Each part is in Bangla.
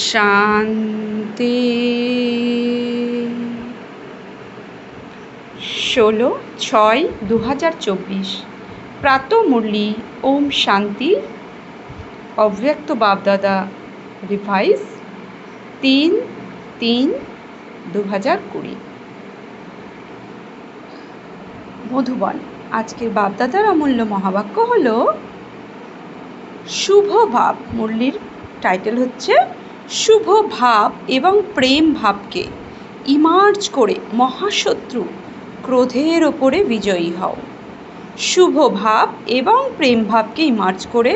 শান্তি। 16/6/2024 প্রাতঃমুরলি। ওম শান্তি। অব্যক্ত বাপদাদা রিভাইজ 3/3/2020। মধুবন। আজকের বাপদাদার অমূল্য মহাবাক্য হল শুভ ভাব। মুরলির টাইটেল হচ্ছে শুভ ভাব এবং প্রেম ভাবকে ইমার্জ করে মহাশত্রু ক্রোধের ওপরে বিজয়ী হও। শুভ ভাব এবং প্রেম ভাবকে ইমার্জ করে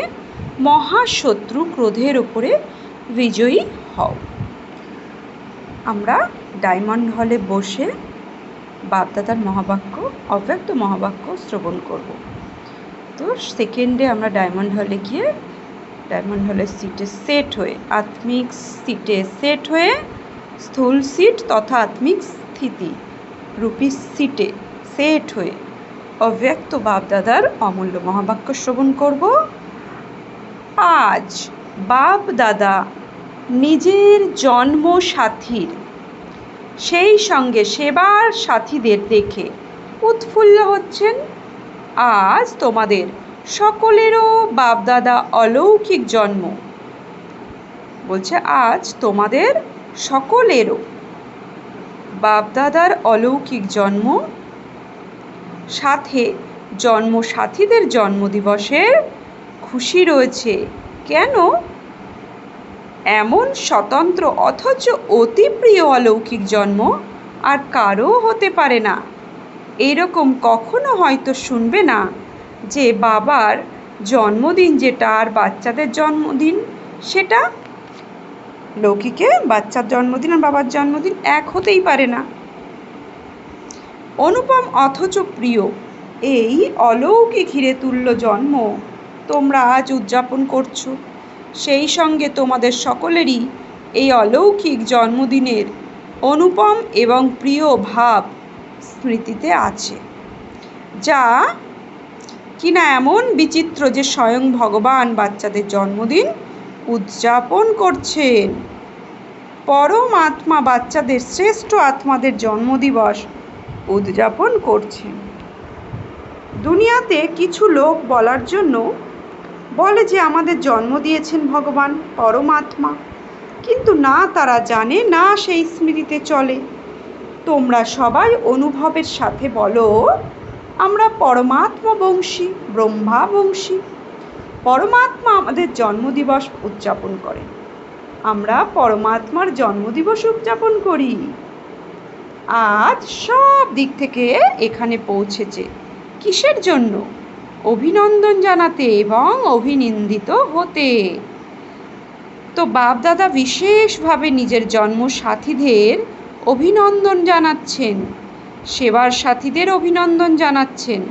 মহাশত্রু ক্রোধের ওপরে বিজয়ী হও। আমরা ডায়মন্ড হলে বসে বাপদাদার মহাবাক্য, অব্যক্ত মহাবাক্য শ্রবণ করব। তো সেকেন্ডে আমরা ডায়মন্ড হলে গিয়ে ডায়মন্ড হলের সিটে সেট হয়ে, আত্মিক সিটে সেট হয়ে, স্থূল সিট তথা আত্মিক স্থিতি রূপী সিটে সেট হয়ে অব্যক্ত বাপদাদার অমূল্য মহাবাক্য শ্রবণ করব। আজ বাপদাদা নিজের জন্ম সাথীর সেই সঙ্গে সেবার সাথীদের দেখে উৎফুল্ল হচ্ছেন। আজ তোমাদের সকলেরও বাপদাদা অলৌকিক জন্ম। বলছে আজ তোমাদের সকলেরও বাপদাদার অলৌকিক জন্ম, সাথে জন্মসাথীদের জন্মদিবসের খুশি রয়েছে। কেন? এমন স্বতন্ত্র অথচ অতি প্রিয় অলৌকিক জন্ম আর কারও হতে পারে না। এইরকম কখনো হয়তো শুনবে না যে বাবার জন্মদিন যেটা আর বাচ্চাদের জন্মদিন সেটা। লৌকিকে বাচ্চার জন্মদিন আর বাবার জন্মদিন এক হতেই পারে না। অনুপম অথচ প্রিয় এই অলৌকিক হিরে তুল্য জন্ম তোমরা আজ উদযাপন করছো। সেই সঙ্গে তোমাদের সকলেরই এই অলৌকিক জন্মদিনের অনুপম এবং প্রিয় ভাব স্মৃতিতে আছে, যা কিনা এমন বিচিত্র যে স্বয়ং ভগবান বাচ্চাদের জন্মদিন উদযাপন করছেন। পরম আত্মা বাচ্চাদের শ্রেষ্ঠ আত্মাদের জন্মদিবস উদযাপন করছেন। দুনিয়াতে কিছু লোক বলার জন্য বলে যে আমাদের জন্ম দিয়েছেন ভগবান পরমাত্মা, কিন্তু না তারা জানে না সেই স্মৃতিতে চলে। তোমরা সবাই অনুভবের সাথে বলো আমরা পরমাত্মা বংশী, ব্রহ্মা বংশী। পরমাত্মা আমাদের জন্মদিবস উদযাপন করে, আমরা পরমাত্মার জন্মদিবস উদযাপন করি। আজ সব দিক থেকে এখানে পৌঁছেছে কিসের জন্য? অভিনন্দন জানাতে এবং অভিনন্দিত হতে। তো বাপদাদা বিশেষভাবে নিজের জন্মসাথীদের অভিনন্দন জানাচ্ছেন, সেবার সাথীদের অভিনন্দন জানাচ্ছেন।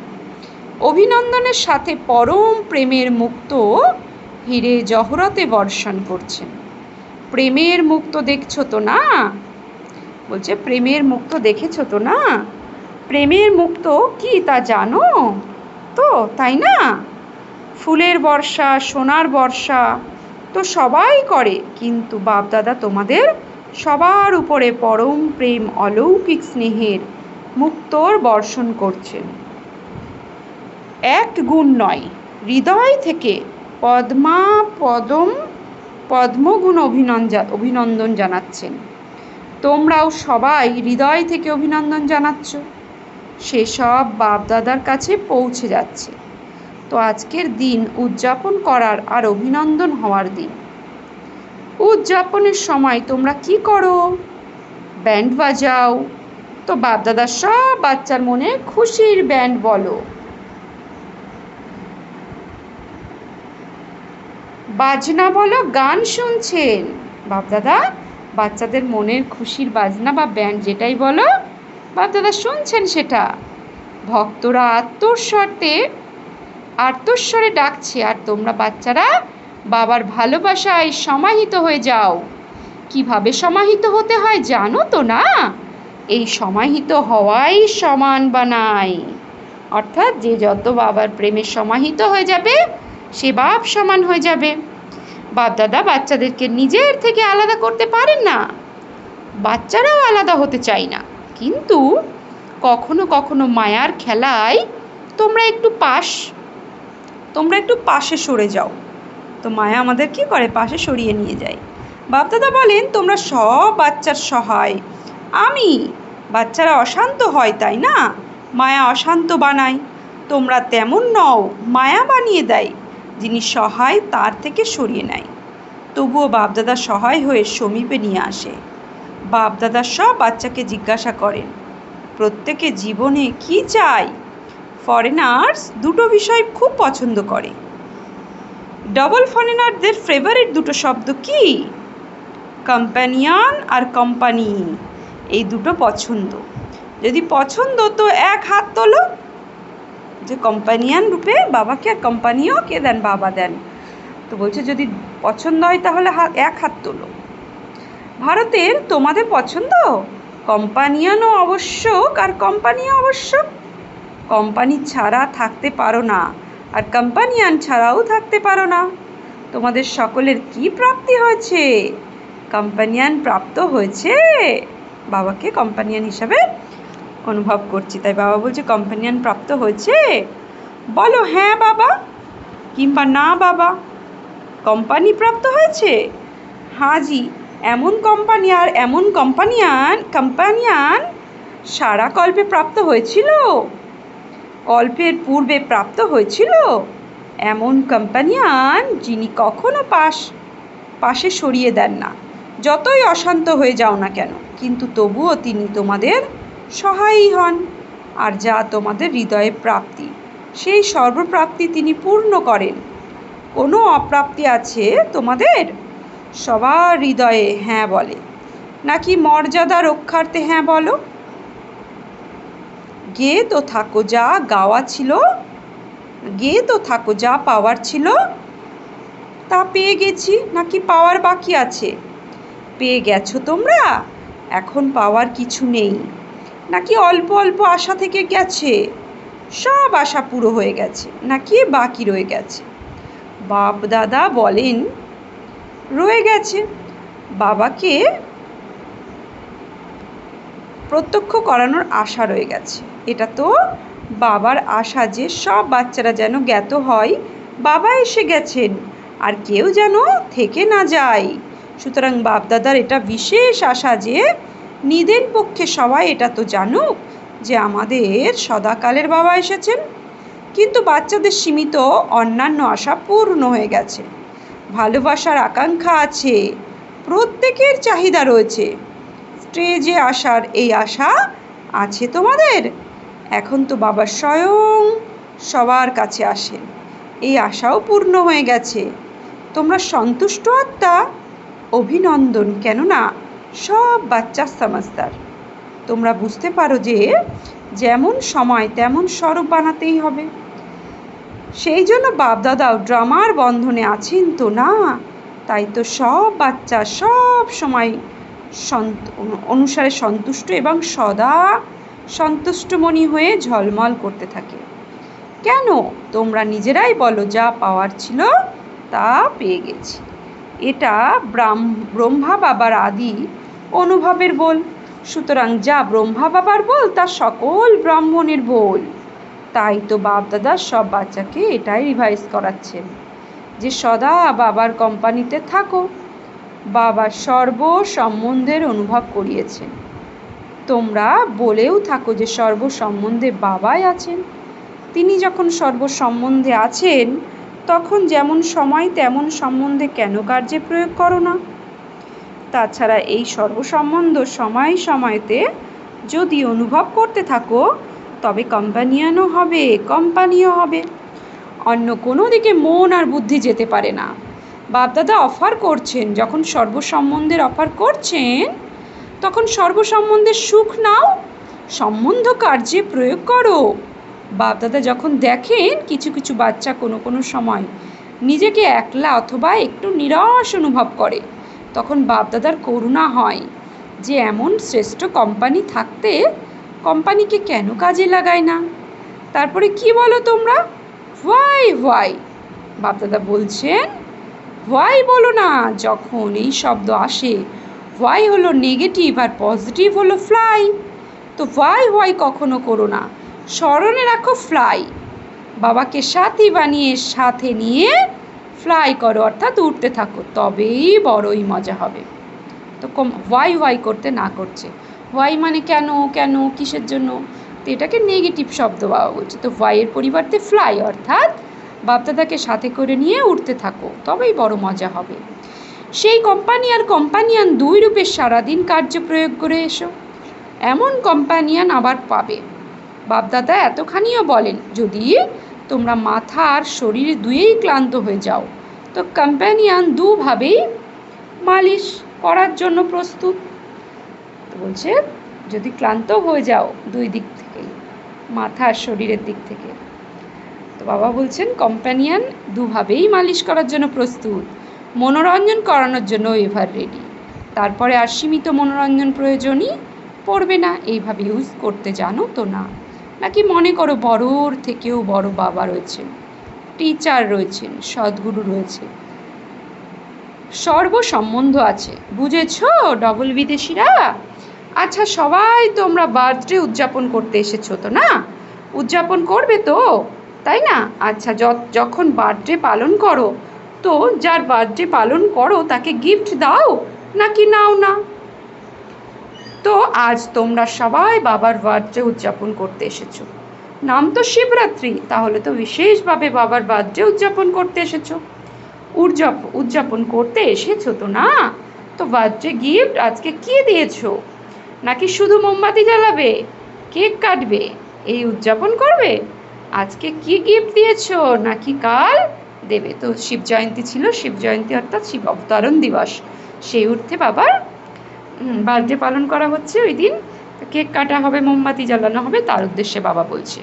অভিনন্দনের সাথে পরম প্রেমের মুক্ত হিরে জহরতে বর্ষণ করছেন। প্রেমের মুক্ত দেখছো তো না? বলছে প্রেমের মুক্ত দেখেছো তো না? প্রেমের মুক্ত কি তা জানো তো, তাই না? ফুলের বর্ষা, সোনার বর্ষা তো সবাই করে, কিন্তু বাপদাদা তোমাদের সবার উপরে পরম প্রেম অলৌকিক স্নেহের মুক্তর বর্ষণ করছেন। এক গুণ নয়, হৃদয় থেকে পদ্মগুণ অভিনন্দন জানাচ্ছেন। তোমরাও সবাই হৃদয় থেকে অভিনন্দন জানাচ্ছ, সেসব বাপদাদার কাছে পৌঁছে যাচ্ছে। তো আজকের দিন উদযাপন করার আর অভিনন্দন হওয়ার দিন। উদযাপনের সময় তোমরা কি করো? ব্যান্ড বাজাও। তো বাপদাদার সব বাচ্চার মনে খুশির ব্যান্ড বলো। বাজনা বলো, গান শুনছেন। বাপদাদা বাচ্চাদের মনের খুশির বাজনা বা ব্যান্ড যেটাই বলো, বাপদাদা শুনছেন সেটা। ভক্তরা আর্তস্বরে ডাকছে, আর তোমরা বাচ্চারা বাবার ভালোবাসায় সমাহিত হয়ে যাও। কিভাবে সমাহিত হতে হয় জানো তো না? এই সমাহিত হওয়াই সমান বানায়। অর্থাৎ যে যত বাবার প্রেমে সমাহিত হয়ে যাবে সে বাপ সমান হয়ে যাবে। বাপ-দাদা বাচ্চাদেরকে নিজের থেকে আলাদা করতে পারেন না, বাচ্চারাও আলাদা হতে চায় না, কিন্তু কখনো কখনো মায়ার খেলায় তোমরা একটু পাশে সরে যাও। তো মায়া আমাদের কি করে, পাশে সরিয়ে নিয়ে যায়। বাপ-দাদা বলেন, তোমরা সব বাচ্চার সহায়, আমি। বাচ্চারা অশান্ত হয়, তাই না? মায়া অশান্ত বানায়। তোমরা তেমন নও, মায়া বানিয়ে দেয়। যিনি সহায় তার থেকে সরিয়ে নেয়। তবুও বাপ-দাদা সহায় হয়ে সমীপে নিয়ে আসে। বাপ-দাদা সব বাচ্চাকে জিজ্ঞাসা করেন, প্রত্যেকে জীবনে কি চায়? ফরেনার্স দুটো বিষয় খুব পছন্দ করে। ডবল ফরেনারদের ফেভারিট দুটো শব্দ কি? কম্প্যানিয়ন আর কোম্পানি। এই দুটো পছন্দ। যদি পছন্দ তো এক হাত তোলো। যে কোম্পানিয়ন রূপে বাবাকে, আর কোম্পানিও কে দেন? বাবা দেন। তো বলছে যদি পছন্দ হয় তাহলে এক হাত তোলো। ভারতের তোমাদের পছন্দ? কোম্পানিয়নও আবশ্যক আর কোম্পানিও আবশ্যক। কোম্পানি ছাড়া থাকতে পারো না, আর কোম্পানিয়ন ছাড়াও থাকতে পারো না। তোমাদের সকলের কি প্রাপ্তি হয়েছে? কোম্পানিয়ন প্রাপ্ত হয়েছে। বাবাকে কোম্পানিয়ন হিসাবে অনুভব করছি, তাই বাবা বলছে কোম্পানিয়ন প্রাপ্ত হয়েছে। বলো হ্যাঁ বাবা, কিংবা না বাবা। কোম্পানি প্রাপ্ত হয়েছে? হাজি, এমন কোম্পানি আর এমন কোম্পানিয়ান সারা কল্পে প্রাপ্ত হয়েছিল? কল্পের পূর্বে প্রাপ্ত হয়েছিল? এমন কোম্পানিয়ান যিনি কখনো পাশে সরিয়ে দেন না, যতই অশান্ত হয়ে যাও না কেন, কিন্তু তবুও তিনি তোমাদের সহায়ই হন। আর যা তোমাদের হৃদয়ে প্রাপ্তি, সেই সর্বপ্রাপ্তি তিনি পূর্ণ করেন। কোনো অপ্রাপ্তি আছে তোমাদের? সবার হৃদয়ে হ্যাঁ বলে, নাকি মর্যাদা রক্ষার্থে হ্যাঁ বলো? গেয়ে তো থাকো যা গাওয়া ছিল, গেয়ে তো থাকো যা পাওয়ার ছিল তা পেয়ে গেছি, নাকি পাওয়ার বাকি আছে? পেয়ে গেছো তোমরা, এখন পাওয়ার কিছু নেই, নাকি অল্প অল্প আশা থেকে গেছে? সব আশা পুরো হয়ে গেছে, নাকি বাকি রয়ে গেছে? বাপ দাদা বলেন রয়ে গেছে। বাবাকে প্রত্যক্ষ করানোর আশা রয়ে গেছে। এটা তো বাবার আশা যে সব বাচ্চারা যেন জ্ঞাত হয় বাবা এসে গেছেন, আর কেউ যেন থেকে না যায়। সুতরাং বাপদাদার এটা বিশেষ আশা যে নিদেন পক্ষে সবাই এটা তো জানুক যে আমাদের সদাকালের বাবা এসেছেন। কিন্তু বাচ্চাদের সীমিত অন্যান্য আশা পূর্ণ হয়ে গেছে। ভালোবাসার আকাঙ্ক্ষা আছে, প্রত্যেকের চাহিদা রয়েছে। স্টেজে আসার এই আশা আছে তোমাদের? এখন তো বাবা স্বয়ং সবার কাছে আসেন, এই আশাও পূর্ণ হয়ে গেছে। তোমরা সন্তুষ্ট আত্মা, অভিনন্দন। কেননা সব বাচ্চা সমঝদার। তোমরা বুঝতে পারো যে যেমন সময় তেমন স্বরূপ বানাতেই হবে। সেই জন্য বাপদাদাও ড্রামার বন্ধনে আছেন তো না? তাই তো সব বাচ্চা সব সময় অনুসারে সন্তুষ্ট এবং সদা সন্তুষ্টমণি হয়ে ঝলমল করতে থাকে। কেন? তোমরা নিজেরাই বলো যা পাওয়ার ছিল তা পেয়ে গেছি। এটা ব্রহ্মা বাবার আদি অনুভবের বল। সুতরাং যা ব্রহ্মা বাবার বল তা সকল ব্রাহ্মণের বল। তাই তো বাপদাদা সব বাচ্চাকে এটাই রিভাইজ করাচ্ছেন যে সদা বাবার কোম্পানিতে থাকো। বাবার সর্ব সম্বন্ধের অনুভব করিয়েছেন। তোমরা বলেও থাকো যে সর্ব সম্বন্ধে বাবাই আছেন। তিনি যখন সর্ব সম্বন্ধে আছেন তখন যেমন সময় তেমন সম্বন্ধে কেন কার্যে প্রয়োগ করো না? তাছাড়া এই সর্বসম্বন্ধ সময় সময়তে যদি অনুভব করতে থাকো তবে কোম্পানিয়ানও হবে, কোম্পানিও হবে। অন্য কোনো দিকে মন আর বুদ্ধি যেতে পারে না। বাপদাদা অফার করছেন, যখন সর্বসম্বন্ধের অফার করছেন তখন সর্বসম্বন্ধের সুখ নাও, সম্বন্ধ কার্যে প্রয়োগ করো। বাপদাদা যখন দেখেন কিছু কিছু বাচ্চা কোনো সময় নিজেকে একলা অথবা একটু নিরাশ অনুভব করে, তখন বাপদাদার করুণা হয় যে এমন শ্রেষ্ঠ কোম্পানি থাকতে কোম্পানিকে কেন কাজে লাগায় না? তারপরে কি বলো তোমরা? হোয়াই? বাপদাদা বলছেন হোয়াই বলো না যখন এই শব্দ আসে। হোয়াই হলো নেগেটিভ আর পজিটিভ হলো ফ্লাই। তো হোয়াই হোয়াই কখনো করো না, স্মরণে রাখো ফ্লাই। বাবাকে সাথী বানিয়ে সাথে নিয়ে ফ্লাই করো, অর্থাৎ উঠতে থাকো, তবেই বড়ই মজা হবে। তো হোয়াই হোয়াই করতে না করছে। হোয়াই মানে কেন কেন কিসের জন্য, তো এটাকে নেগেটিভ শব্দ বাবা বলছে। তো হোয়াইয়ের পরিবর্তে ফ্লাই, অর্থাৎ বাপদাদাকে সাথে করে নিয়ে উঠতে থাকো, তবেই বড় মজা হবে। সেই কোম্পানি আর কম্পানিয়ান দুই রূপে সারাদিন কার্য প্রয়োগ করে এসো, এমন কম্পানিয়ান আবার পাবে। বাপদাদা এতখানিও বলেন, যদি তোমরা মাথা আর শরীর দুয়েই ক্লান্ত হয়ে যাও, তো কম্পানিয়ান দুভাবেই মালিশ করার জন্য প্রস্তুত। তো বলছে যদি ক্লান্ত হয়ে যাও দুই দিক থেকেই, মাথা আর শরীরের দিক থেকে, তো বাবা বলছেন কম্প্যানিয়ান দুভাবেই মালিশ করার জন্য প্রস্তুত, মনোরঞ্জন করানোর জন্য এভার রেডি। তারপরে আর সীমিত মনোরঞ্জন প্রয়োজনই পড়বে না। এইভাবে ইউজ করতে জানো তো না, নাকি মনে করো বড়োর থেকেও বড় বাবা রয়েছেন, টিচার রয়েছেন, সদ্গুরু রয়েছে, সর্বসম্বন্ধ আছে, বুঝেছো ডবল বিদেশিরা? আচ্ছা সবাই তোমরা বার্থডে উদযাপন করতে এসেছো তো না? উদযাপন করবে তো, তাই না? আচ্ছা যখন বার্থডে পালন করো, তো যার বার্থডে পালন করো তাকে গিফট দাও নাকি নাও না? তো আজ তোমরা সবাই বাবার বার্থডে উদযাপন করতে এসেছো, নাম তো শিবরাত্রি, তাহলে তো বিশেষভাবে বাবার বার্থডে উদযাপন করতে এসেছো। উদযাপন করতে এসেছো তো না? তো বার্থডে গিফট আজকে কি দিয়েছো? নাকি শুধু মোমবাতি জ্বালাবে, কেক কাটবে, এই উদযাপন করবে? আজকে কি গিফট দিয়েছো নাকি কাল দেবে? তো শিব জয়ন্তী ছিল, শিব জয়ন্তী অর্থাৎ শিব অবতরণ দিবস, সেই অর্থে বাবার বার্থডে পালন করা হচ্ছে। ওই দিন কেক কাটা হবে, মোমবাতি জ্বালানো হবে, তার উদ্দেশ্যে বাবা বলছে।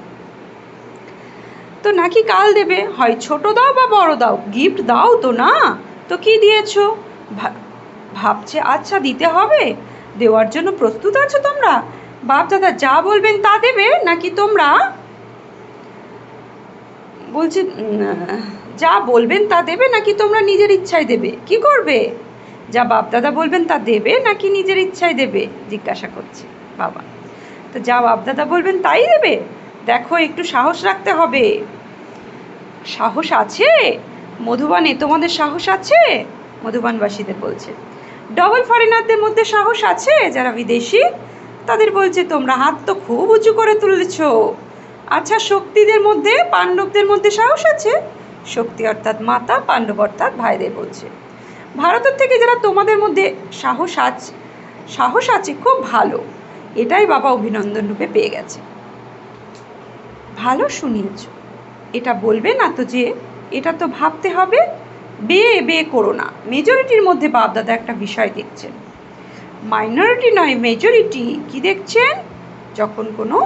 তো নাকি কাল দেবে, হয় ছোট দাও বা বড় দাও, গিফট দাও তো না? তো কি দিয়েছো ভাবছে, আচ্ছা দিতে হবে, দেওয়ার জন্য প্রস্তুত আছো তোমরা? বাপ দাদা যা বলবেন তা দেবে নাকি তোমরা বলছে যা বলবেন তা দেবে নাকি তোমরা নিজের ইচ্ছায় দেবে? কি করবে? যা বাপ দাদা বলবেন তা দেবে নাকি নিজের ইচ্ছায় দেবে, জিজ্ঞাসা করছে বাবা। তো যা বাপ দাদা বলবেন তাই দেবে? দেখো একটু সাহস রাখতে হবে। সাহস আছে মধুবানে? তোমাদের সাহস আছে? মধুবানবাসীদের বলছে। ডবল ফরেনারদের মধ্যে সাহস আছে যারা বিদেশি, তাদের বলছে তোমরা হাত তো খুব উঁচু করে তুলেছ। আচ্ছা শক্তিদের মধ্যে, পাণ্ডবদের মধ্যে সাহস আছে? শক্তি অর্থাৎ মাতা, পাণ্ডব অর্থাৎ ভাইদের বলছে। ভারতের থেকে যারা তোমাদের মধ্যে সাহস আছে খুব ভালো, এটাই বাবা অভিনন্দন রূপে পেয়ে গেছে। ভালো শুনিয়েছ, এটা বলবে না তো যে এটা তো ভাবতে হবে, বে করো না। মেজরিটির মধ্যে বাপদাদা একটা বিষয় দেখছেন, মাইনরিটি নয় মেজরিটি। কি দেখছেন? যখন কোনো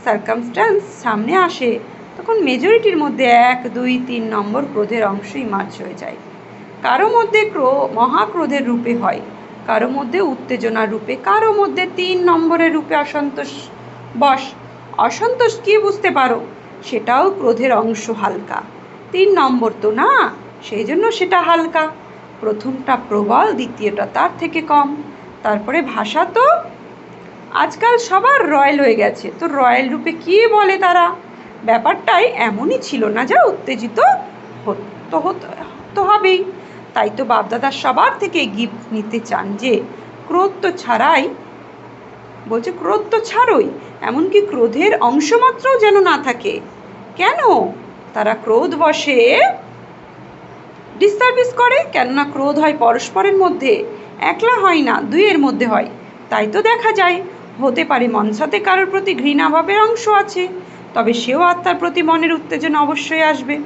সার্কামস্ট্যান্স সামনে আসে তখন মেজরিটির মধ্যে 1, 2, 3 নম্বর ক্রোধের অংশই মার্চ হয়ে যায়। কারো মধ্যে মহাক্রোধের রূপে হয়, কারো মধ্যে উত্তেজনার রূপে, কারো মধ্যে 3 নম্বরের রূপে অসন্তোষ বশ। অসন্তোষ কি বুঝতে পারো, সেটাও ক্রোধের অংশ, হালকা। 3 নম্বর তো না, সেই জন্য সেটা হালকা। প্রথমটা প্রবল, দ্বিতীয়টা তার থেকে কম। তারপরে ভাষা তো আজকাল সবার রয়্যাল হয়ে গেছে, তো রয়্যাল রূপে কি বলে তারা, ব্যাপারটাই এমনই ছিল না, যা উত্তেজিত তো হবেই। তাই তো বাপদাদা সবার থেকে গিফট নিতে চান যে ক্রোধ তো ছাড়াই, বলছে ক্রোধ তো ছাড়োই, এমনকি ক্রোধের অংশমাত্রও যেন না থাকে। কেন? তারা ক্রোধ বশে ডিস্টার্বিস করে, কেননা ক্রোধ হয় পরস্পরের মধ্যে, একলা হয় না, দুইয়ের মধ্যে হয়। তাই তো দেখা যায়, হতে পারে মনসাতে কারোর প্রতি ঘৃণাভাবের অংশ আছে, তবে সেও আত্মার প্রতি মনের উত্তেজনা অবশ্যই আসবে।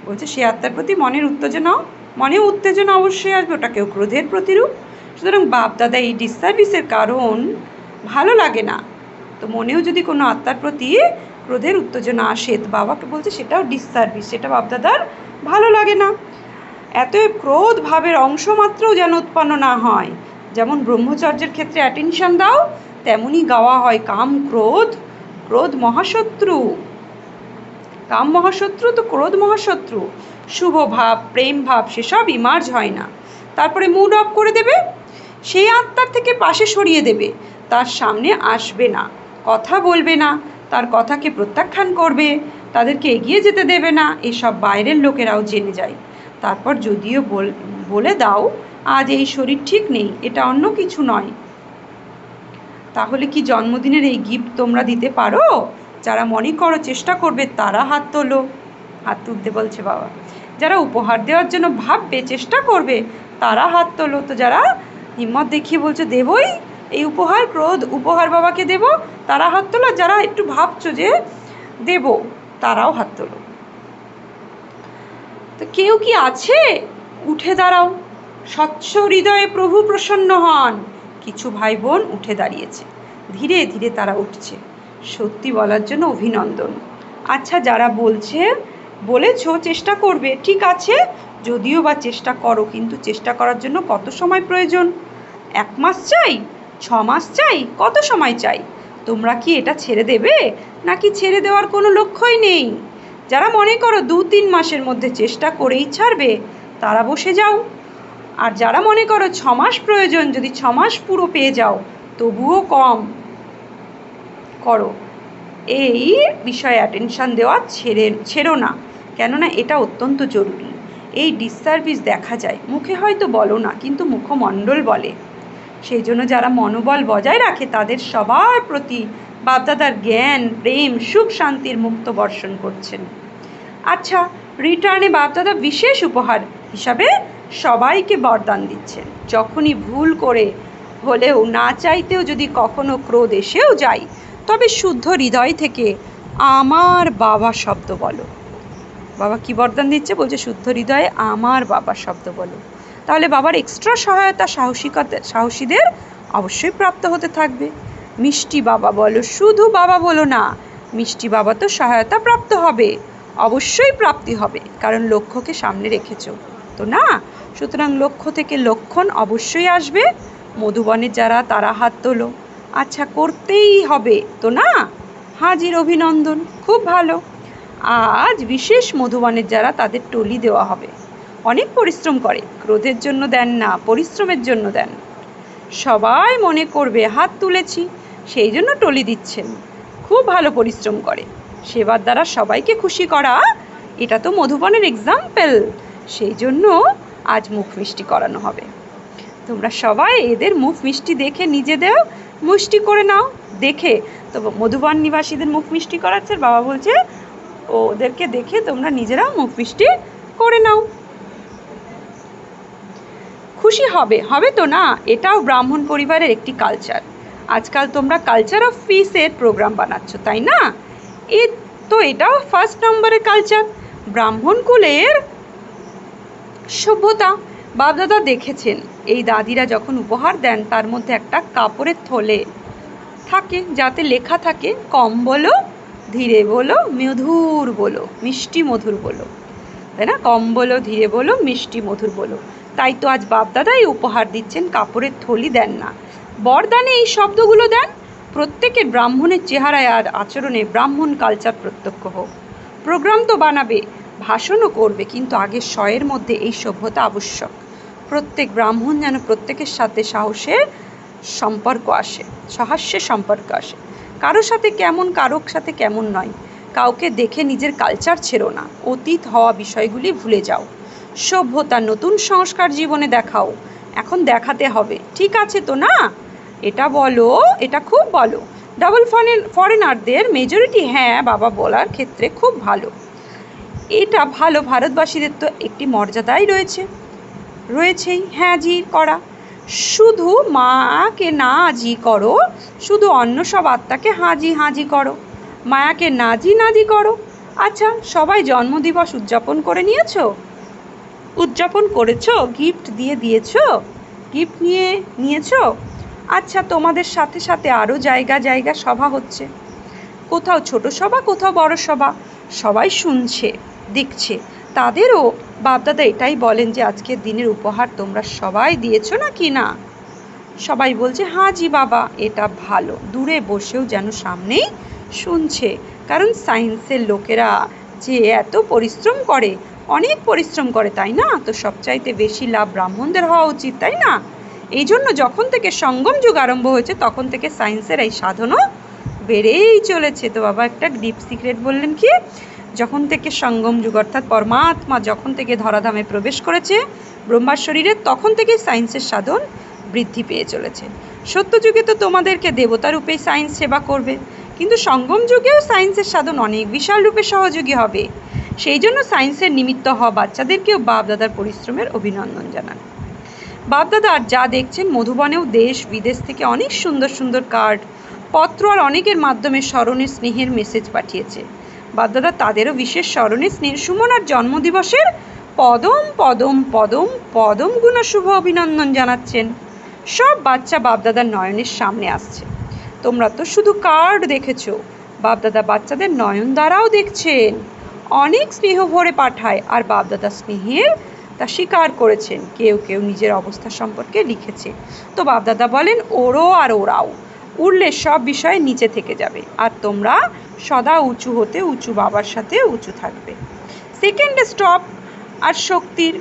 বলছে সে আত্মার প্রতি মনে উত্তেজনা অবশ্যই আসবে, ওটাকেও ক্রোধের প্রতিরূপ। সুতরাং বাপদাদা এই ডিস্টার্বিসের কারণ ভালো লাগে না, তো মনেও যদি কোনো আত্মার প্রতি ক্রোধের উত্তেজনা আসে, তো বাবাকে বলছে সেটাও ডিস্টার্বিস, সেটা বাপদাদার ভালো লাগে না। এত ক্রোধ ভাবের অংশ মাত্রও যেন উৎপন্ন না হয়। যেমন ব্রহ্মচর্যের ক্ষেত্রে অ্যাটেনশন দাও, তেমনই গাওয়া হয় কাম ক্রোধ। ক্রোধ মহাশত্রু, কাম মহাশত্রু তো ক্রোধ মহাশত্রু। শুভ ভাব, প্রেম ভাব সেসব ইমার্জ হয় না। তারপরে মুড অফ করে দেবে, সেই আত্মার থেকে পাশে সরিয়ে দেবে, তার সামনে আসবে না, কথা বলবে না, তার কথাকে প্রত্যাখ্যান করবে, তাদেরকে এগিয়ে যেতে দেবে না, এসব বাইরের লোকেরাও জেনে যায়। তারপর যদিও বলে দাও আজ এই শরীর ঠিক নেই, এটা অন্য কিছু নয়, তাহলে কি জন্মদিনের এই গিফট তোমরা দিতে পারো? যারা মনে করো চেষ্টা করবে তারা হাত তোলো। হাত তুলতে বলছে বাবা। যারা উপহার দেওয়ার জন্য ভাববে, চেষ্টা করবে, তারা হাত তোলো। তো যারা হিম্মত দেখিয়ে বলছো দেবই এই উপহার, উপহার বাবাকে দেব, তারা হাত তোলো। যারা একটু ভাবছো যে দেব, তারাও হাত তোলো। তো কেউ কি আছে? উঠে দাঁড়াও, স্বচ্ছ হৃদয়ে প্রভু প্রসন্ন হন। কিছু ভাই বোন উঠে দাঁড়িয়েছে, ধীরে ধীরে তারা উঠছে। সত্যি বলার জন্য অভিনন্দন। আচ্ছা, যারা বলেছ চেষ্টা করবে, ঠিক আছে, যদিও বা চেষ্টা করো, কিন্তু চেষ্টা করার জন্য কত সময় প্রয়োজন? 1 মাস চাই, 6 মাস চাই, কত সময় চাই? তোমরা কি এটা ছেড়ে দেবে, নাকি ছেড়ে দেওয়ার কোনো লক্ষ্যই নেই? যারা মনে করো 2-3 মাসের মধ্যে চেষ্টা করেই ছাড়বে, তারা বসে যাও। আর যারা মনে করো 6 মাস প্রয়োজন, যদি 6 মাস পুরো পেয়ে যাও তবুও কম করো। এই বিষয়ে অ্যাটেনশান দেওয়া ছেড়ো না, কেননা এটা অত্যন্ত জরুরি। এই ডিসসার্ভিস দেখা যায়, মুখে হয়তো বলো না, কিন্তু মুখমণ্ডল বলে। সেই জন্য যারা মনোবল বজায় রাখে তাদের সবার প্রতি বাপদাদার জ্ঞান, প্রেম, সুখ, শান্তির মুক্ত বর্ষণ করছেন। আচ্ছা, রিটার্নে বাপদাদা বিশেষ উপহার হিসাবে সবাইকে বরদান দিচ্ছেন। যখনই ভুল করে হলেও, না চাইতেও যদি কখনো ক্রোধ এসেও যায়, তবে শুদ্ধ হৃদয় থেকে আমার বাবা শব্দ বলো। বাবা কি বরদান দিচ্ছে? বলছে শুদ্ধ হৃদয়ে আমার বাবা শব্দ বলো। তাহলে বাবার এক্সট্রা সহায়তা সাহসীদের অবশ্যই প্রাপ্ত হতে থাকবে। মিষ্টি বাবা বলো, শুধু বাবা বলো না, মিষ্টি বাবা তো সহায়তা প্রাপ্ত হবে, অবশ্যই প্রাপ্তি হবে, কারণ লক্ষ্যকে সামনে রেখেছো তো না। সুতরাং লক্ষ্য থেকে লক্ষণ অবশ্যই আসবে। মধুবনের যারা, তারা হাত তোলো। আচ্ছা, করতেই হবে তো না? হাজির, অভিনন্দন, খুব ভালো। আজ বিশেষ মধুবনের যারা, তাদের টলি দেওয়া হবে। অনেক পরিশ্রম করে, ক্রোধের জন্য দেন না, পরিশ্রমের জন্য দেন। সবাই মনে করবে হাত তুলেছি, সেই জন্য টলি দিচ্ছেন। খুব ভালো পরিশ্রম করে, সেবার দ্বারা সবাইকে খুশি করা, এটা তো মধুবনের এক্সাম্পল। সেই জন্য আজ মুখ মিষ্টি করানো হবে। তোমরা সবাই এদের মুখ মিষ্টি দেখে নিজেদের মিষ্টি করে নাও। দেখে তো মধুবন নিবাসীদের মুখ মিষ্টি করাচ্ছে, বাবা বলছে ওদেরকে দেখে তোমরা নিজেরাও মুখ মিষ্টি করে নাও। খুশি হবে তো না? এটাও ব্রাহ্মণ পরিবারের একটি কালচার। আজকাল তোমরা কালচার অফ পিসের প্রোগ্রাম বানাচ্ছ, তাই না? এটাও 1 নম্বরের কালচার, ব্রাহ্মণ কুলের সভ্যতা। বাপদাদা দেখেছেন, এই দাদিরা যখন উপহার দেন তার মধ্যে একটা কাপড়ের থলে থাকে, যাতে লেখা থাকে কম বলো, ধীরে বলো, মধুর বলো, মিষ্টি মধুর বলো, তাই না? কম বলো, ধীরে বলো, মিষ্টি মধুর বলো। তাই তো আজ বাপদাদাই উপহার দিচ্ছেন, কাপড়ের থলি দেন না, বরদানে এই শব্দগুলো দেন। প্রত্যেকের ব্রাহ্মণের চেহারায় আর আচরণে ব্রাহ্মণ কালচার প্রত্যক্ষ হোক। প্রোগ্রাম তো বানাবে, ভাষণও করবে, কিন্তু আগে স্বয়ের মধ্যে এই সভ্যতা আবশ্যক। প্রত্যেক ব্রাহ্মণ যেন প্রত্যেকের সাথে সাহসের সম্পর্ক আসে, সহাস্যের সম্পর্ক আসে। কারোর সাথে কেমন, কারোর সাথে কেমন নয়। কাউকে দেখে নিজের কালচার ছেড়ো না, অতীত হওয়া বিষয়গুলি ভুলে যাও। সভ্যতা, নতুন সংস্কার জীবনে দেখাও। এখন দেখাতে হবে, ঠিক আছে তো না? এটা বলো, এটা খুব বলো। ডাবল ফরেনারদের মেজরিটি হ্যাঁ বাবা বলার ক্ষেত্রে খুব ভালো। এটা ভালো, ভারতবাসীদের তো একটি মর্যাদাই রয়েছেই হ্যাঁ জি করা। শুধু মাকে না জি করো, শুধু অন্য সব আত্মাকে হাজি হাজি করো, মায়াকে নাজি করো। আচ্ছা, সবাই জন্মদিবস উদযাপন করে উদযাপন করেছো? গিফট গিফট নিয়েছো? আচ্ছা, তোমাদের সাথে সাথে আরও জায়গা সভা হচ্ছে, কোথাও ছোট সভা, কোথাও বড় সভা, সবাই শুনছে, দেখছে। তাদেরও বাপদাদা এটাই বলেন যে আজকের দিনের উপহার তোমরা সবাই দিয়েছো না কি না? সবাই বলছে হ্যাঁ জি বাবা, এটা ভালো। দূরে বসেও যেন সামনেই শুনছে, কারণ সায়েন্সের লোকেরা যে এত পরিশ্রম করে অনেক পরিশ্রম করে, তাই না? তো সবচাইতে বেশি লাভ ব্রাহ্মণদের হওয়া উচিত, তাই না? এই জন্য যখন থেকে সঙ্গম যুগ আরম্ভ হয়েছে তখন থেকে সায়েন্সের এই সাধনও বেড়েই চলেছে। তো বাবা একটা ডিপ সিক্রেট বললেন কি, যখন থেকে সঙ্গম যুগ অর্থাৎ পরমাত্মা যখন থেকে ধরাধামে প্রবেশ করেছে ব্রহ্মার শরীরে, তখন থেকেই সায়েন্সের সাধন বৃদ্ধি পেয়ে চলেছে। সত্যযুগে তো তোমাদেরকে দেবতা রূপেই সায়েন্স সেবা করবে, কিন্তু সঙ্গম যুগেও সায়েন্সের সাধন অনেক বিশাল রূপে সহযোগী হবে। সেই জন্য সায়েন্সের নিমিত্ত হওয়া বাচ্চাদেরকেও বাপদাদার পরিশ্রমের অভিনন্দন জানান। বাপদাদা আর যা দেখছেন, মধুবনেও দেশ বিদেশ থেকে অনেক সুন্দর সুন্দর কার্ড, পত্র আর অনেকের মাধ্যমে স্মরণের স্নেহের মেসেজ পাঠিয়েছে। বাপদাদা তাদেরও বিশেষ স্মরণে স্নেহ সুমন আর জন্মদিবসের পদম পদম পদম পদম গুণ শুভ অভিনন্দন জানাচ্ছেন। সব বাচ্চা বাপদাদার নয়নের সামনে আসছে। তোমরা তো শুধু কার্ড দেখেছো, বাপদাদা বাচ্চাদের নয়ন দ্বারাও দেখছেন। অনেক স্নেহ ভরে পাঠায় আর বাপদাদা স্নেহের তা স্বীকার করেছেন। কেউ কেউ নিজের অবস্থা সম্পর্কে লিখেছে। তো বাপদাদা বলেন, ওরও আর ওরাও উড়লে সব বিষয়ে নিচে থেকে যাবে, আর তোমরা সদা উঁচু হতে উঁচু বাবার সাথে উঁচু থাকবে। সেকেন্ড স্টপ আর শক্তির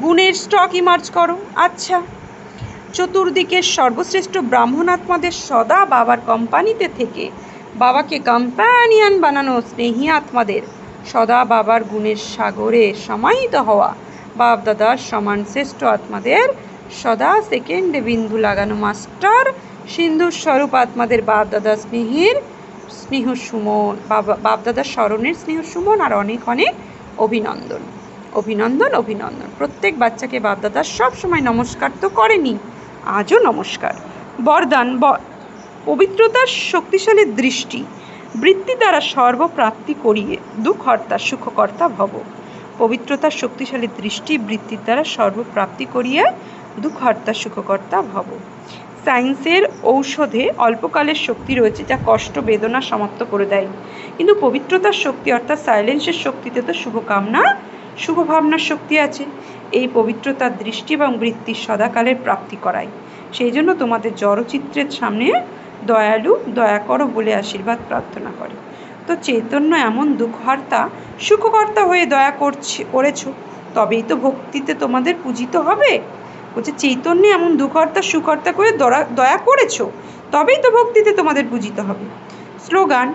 গুণের স্টক ইমার্জ করো। আচ্ছা, চতুর্দিকের সর্বশ্রেষ্ঠ ব্রাহ্মণ আত্মাদের সদা বাবার কোম্পানিতে থেকে বাবাকে কম্প্যানিয়ন বানানো স্নেহী আত্মাদের সদা বাবার গুণের সাগরে সমাহিত হওয়া বাপদাদার সমান শ্রেষ্ঠ আত্মাদের সদা সেকেন্ডে বিন্দু লাগানো মাস্টার সিন্ধুর স্বরূপ আত্মাদের বাপদাদা স্নেহের স্নেহ সুমন, বাপদাদার স্মরণের স্নেহ সুমন আর অনেক অনেক অভিনন্দন। অভিনন্দন অভিনন্দন। প্রত্যেক বাচ্চাকে বাপদাদা সব সময় নমস্কার তো করেনি, আজও নমস্কার। বরদান, পবিত্রতার শক্তিশালী দৃষ্টি বৃত্তি দ্বারা সর্বপ্রাপ্তি করিয়ে দুঃখহর্তা সুখকর্তা ভব। পবিত্রতার শক্তিশালী দৃষ্টি বৃত্তির দ্বারা সর্বপ্রাপ্তি করিয়ে দুঃখহর্তা সুখকর্তা ভব। সায়েন্সের ঔষধে অল্পকালের শক্তি রয়েছে যা কষ্ট বেদনা সমাপ্ত করে দেয়, কিন্তু পবিত্রতার শক্তি অর্থাৎ সাইলেন্সের শক্তিতে তো শুভকামনা শুভ ভাবনার শক্তি আছে। এই পবিত্রতার দৃষ্টি এবং বৃত্তি সদাকালের প্রাপ্তি করায়। সেই জন্য তোমাদের জড়চিত্রের সামনে দয়ালু দয়া করো বলে আশীর্বাদ প্রার্থনা করে। তো চৈতন্য এমন দুঃখহর্তা সুখকর্তা হয়ে দয়া করেছো, তবেই তো ভক্তিতে তোমাদের পূজিত হবে। বলছে চৈতন্যে এমন দুঃখহর্তা সুখকর্তা করে দয়া করেছো, তবেই তো ভক্তিতে তোমাদের পূজিত হবে। স্লোগান,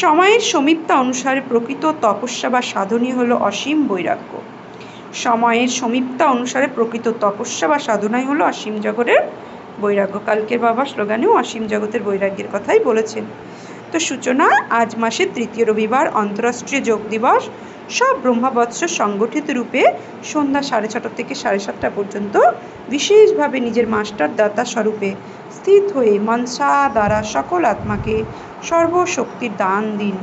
সময়ের সমীপ্তা অনুসারে প্রকৃত তপস্যা বা সাধনই হলো অসীম বৈরাগ্য। সময়ের সমীপ্তা অনুসারে প্রকৃত তপস্যা বা সাধনাই হলো অসীম জগতের বৈরাগ্য। কালকের বাবা স্লোগানেও অসীম জগতের বৈরাগ্যের কথাই বলেছেন। তো সূচনা, আজ মাসের তৃতীয় রবিবার অন্তর্রাষ্ট্রীয় যোগ দিবস। সব ব্রহ্মবৎস সংগঠিত রূপে সন্ধ্যা 6:30 থেকে 7:30 পর্যন্ত বিশেষভাবে নিজের মাস্টার দাতা স্বরূপে স্থিত হয়ে মনসা দ্বারা সকল আত্মাকে সর্বশক্তির দান দিন,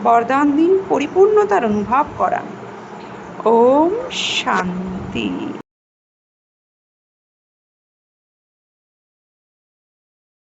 বরদান দিন, পরিপূর্ণতার অনুভব করান। ওম শান্তি।